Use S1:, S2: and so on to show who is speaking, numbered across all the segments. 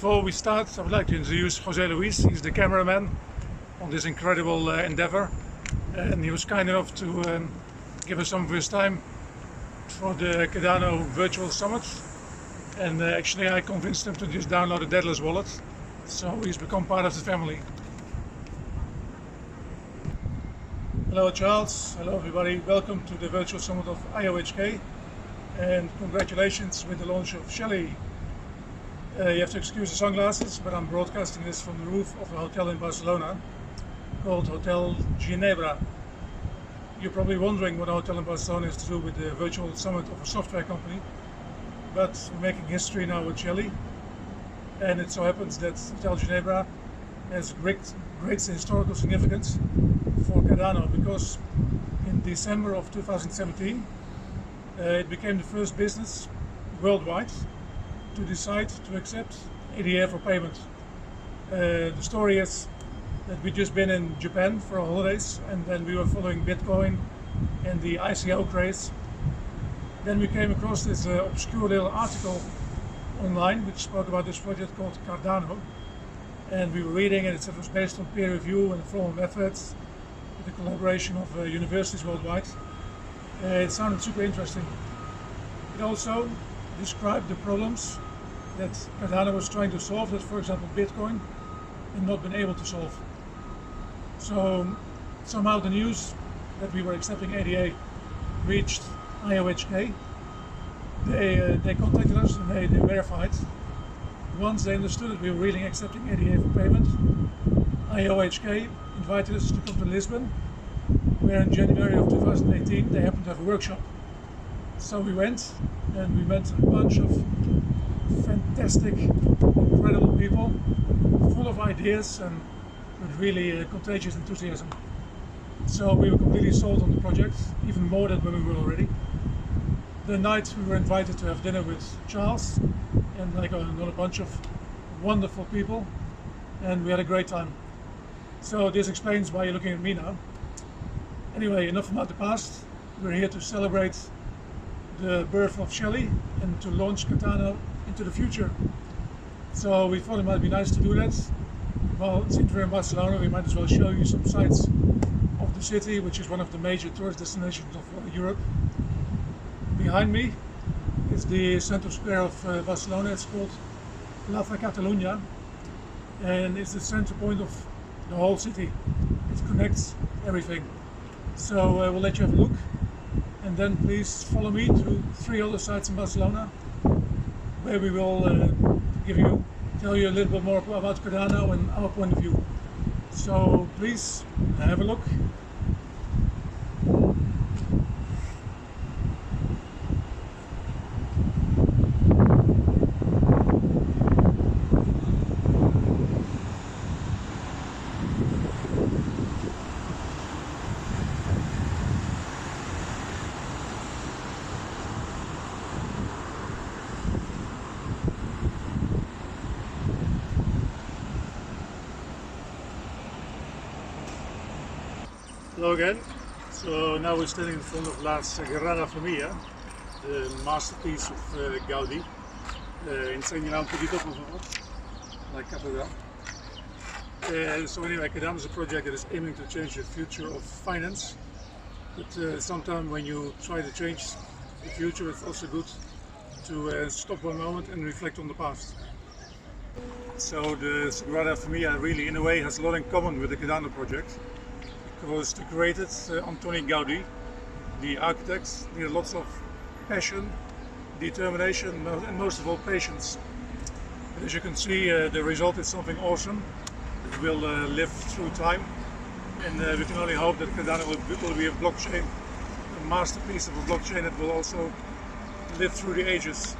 S1: Before we start, I would like to introduce Jose Luis. He's the cameraman on this incredible endeavor, and he was kind enough to give us some of his time for the Cardano Virtual Summit. And actually I convinced him to just download a Daedalus wallet, so he's become part of the family. Hello Charles, hello everybody, welcome to the Virtual Summit of IOHK, and congratulations with the launch of Shelley. You have to excuse the sunglasses, but I'm broadcasting this from the roof of a hotel in Barcelona called Hotel Ginebra. You're probably wondering what a hotel in Barcelona has to do with the Virtual Summit of a software company, but we're making history now with Shelley, and it so happens that Hotel Ginebra has great historical significance for Cardano, because in December of 2017 it became the first business worldwide to decide to accept ADA for payment. The story is that we'd just been in Japan for our holidays, and then we were following Bitcoin and the ICO craze. Then we came across this obscure little article online which spoke about this project called Cardano, and we were reading it. It said it was based on peer review and formal methods with the collaboration of universities worldwide. It sounded super interesting. It also described the problems that Cardano was trying to solve, that for example Bitcoin had not been able to solve. So somehow the news that we were accepting ADA reached IOHK. They contacted us and they verified. Once they understood that we were really accepting ADA for payment, IOHK invited us to come to Lisbon, where in January of 2018 they happened to have a workshop. So we went, and we met a bunch of fantastic, incredible people, full of ideas and with really contagious enthusiasm. So we were completely sold on the project, even more than when we were already. The night we were invited to have dinner with Charles and another bunch of wonderful people, and we had a great time. So this explains why you're looking at me now. Anyway, enough about the past. We're here to celebrate the birth of Shelley and to launch Cardano into the future. So we thought it might be nice to do that. Well, since we're in Barcelona, we might as well show you some sights of the city, which is one of the major tourist destinations of Europe. Behind me is the center square of Barcelona. It's called Plaza Catalunya, and it's the center point of the whole city. It connects everything. So we'll let you have a look, and then please follow me to 3 other sites in Barcelona, where we will tell you a little bit more about Cardano and our point of view. So please have a look. Hello again. So now we're standing in front of La Sagrada Familia, the masterpiece of Gaudi. Insegnerà un poquito, por favor, la catedral. So anyway, Cardano is a project that is aiming to change the future of finance. But sometimes when you try to change the future, it's also good to stop one moment and reflect on the past. So the Sagrada Familia really, in a way, has a lot in common with the Cardano project. Was created Antoni Gaudi, the architect. He had lots of passion, determination, and most of all patience. But as you can see, the result is something awesome that will live through time, and we can only hope that Cardano will be a blockchain, a masterpiece of a blockchain that will also live through the ages.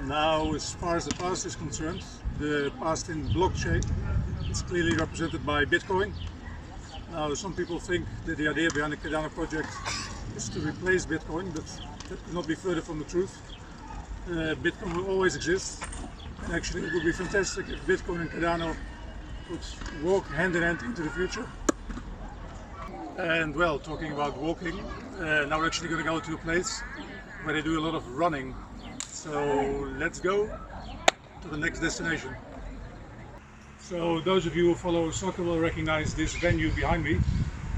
S1: Now, as far as the past is concerned, the past in blockchain is clearly represented by Bitcoin. Now, some people think that the idea behind the Cardano project is to replace Bitcoin, but that could not be further from the truth. Bitcoin will always exist, and actually it would be fantastic if Bitcoin and Cardano could walk hand in hand into the future. And well, talking about walking, now we're actually going to go to a place where they do a lot of running. So let's go. to the next destination. So those of you who follow soccer will recognize this venue behind me.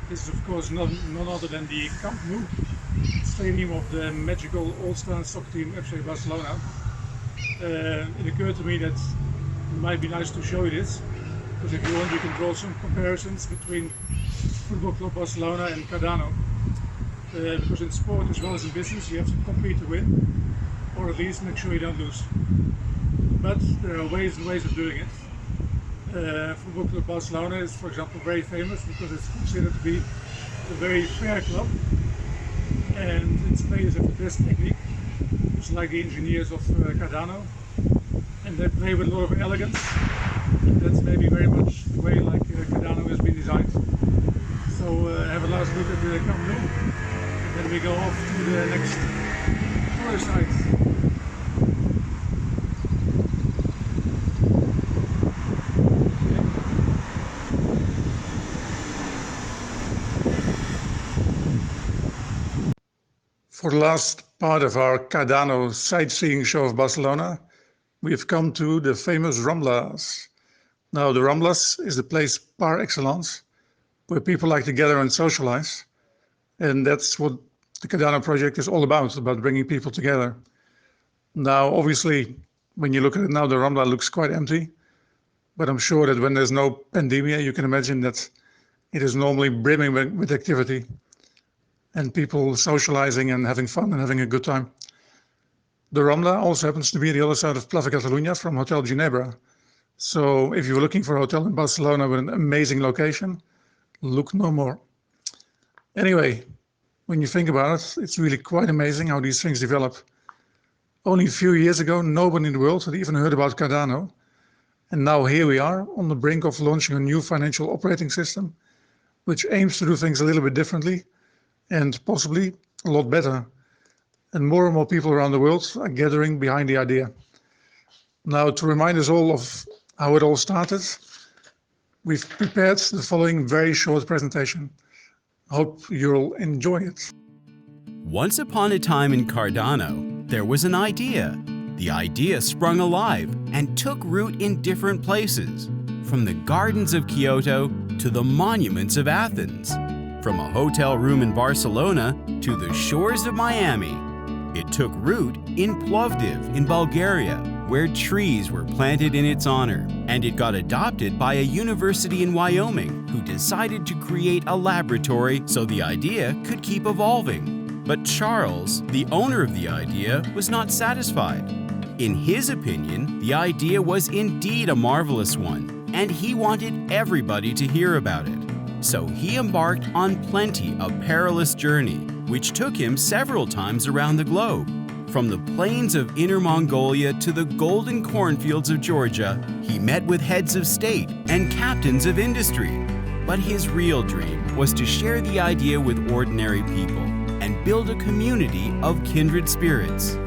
S1: This is of course none other than the Camp Nou, stadium of the magical all-star soccer team FC Barcelona. It occurred to me that it might be nice to show you this, because if you want you can draw some comparisons between Football Club Barcelona and Cardano. Because in sport as well as in business you have to compete to win, or at least make sure you don't lose. But there are ways and ways of doing it. Football Club Barcelona is, for example, very famous because it's considered to be a very fair club, and its players have the best technique, just like the engineers of Cardano, and they play with a lot of elegance. That's maybe very much the way like Cardano has been designed. So have a last look at the Camp Nou, and then we go off to the next tourist site. For the last part of our Cardano sightseeing show of Barcelona, we have come to the famous Ramblas. Now, the Ramblas is the place par excellence where people like to gather and socialize. And that's what the Cardano project is all about bringing people together. Now, obviously, when you look at it now, the Rambla looks quite empty. But I'm sure that when there's no pandemia, you can imagine that it is normally brimming with activity and people socializing and having fun and having a good time. The Rambla also happens to be the other side of Plaza Catalunya from Hotel Ginebra. So if you're looking for a hotel in Barcelona with an amazing location, look no more. Anyway, when you think about it, it's really quite amazing how these things develop. Only a few years ago, nobody in the world had even heard about Cardano. And now here we are on the brink of launching a new financial operating system, which aims to do things a little bit differently and possibly a lot better. And more people around the world are gathering behind the idea. Now, to remind us all of how it all started, we've prepared the following very short presentation. Hope you'll enjoy it.
S2: Once upon a time in Cardano, there was an idea. The idea sprung alive and took root in different places, from the gardens of Kyoto to the monuments of Athens, from a hotel room in Barcelona to the shores of Miami. It took root in Plovdiv in Bulgaria, where trees were planted in its honor, and it got adopted by a university in Wyoming who decided to create a laboratory so the idea could keep evolving. But Charles, the owner of the idea, was not satisfied. In his opinion, the idea was indeed a marvelous one, and he wanted everybody to hear about it. So he embarked on plenty a perilous journey, which took him several times around the globe. From the plains of Inner Mongolia to the golden cornfields of Georgia, he met with heads of state and captains of industry. But his real dream was to share the idea with ordinary people and build a community of kindred spirits.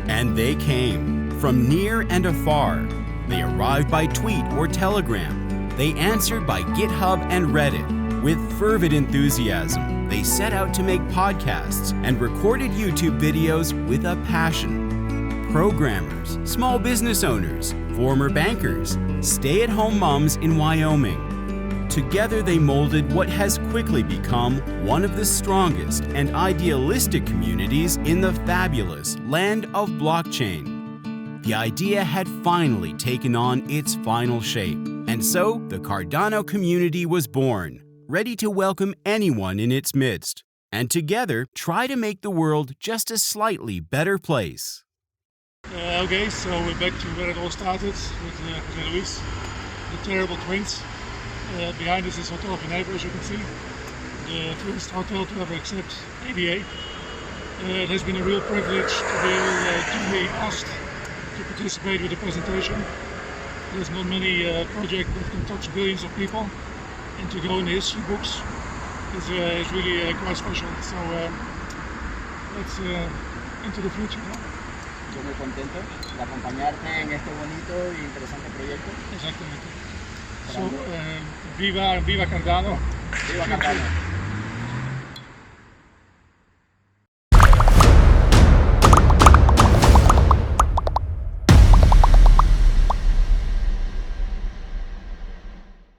S2: And they came, from near and afar. They arrived by tweet or telegram. They answered by GitHub and Reddit. With fervent enthusiasm, they set out to make podcasts and recorded YouTube videos with a passion. Programmers, small business owners, former bankers, stay-at-home moms in Wyoming. Together they molded what has quickly become one of the strongest and idealistic communities in the fabulous land of blockchain. The idea had finally taken on its final shape, and so the Cardano community was born, ready to welcome anyone in its midst, and together try to make the world just a slightly better place.
S1: Okay, so we're back to where it all started with Jose Luis, the terrible twins. Behind us is Hotel Ginebra, as you can see, the first hotel to ever accept ADA. It has been a real privilege to be able to be asked to participate with the presentation. There's not many projects that can touch billions of people, and to go in the history books is really quite special. So let's into the future. ¿No?
S3: Yo muy contento de acompañarte en este bonito y interesante proyecto.
S1: Exactamente. So, viva Cardano.
S3: Viva Cardano.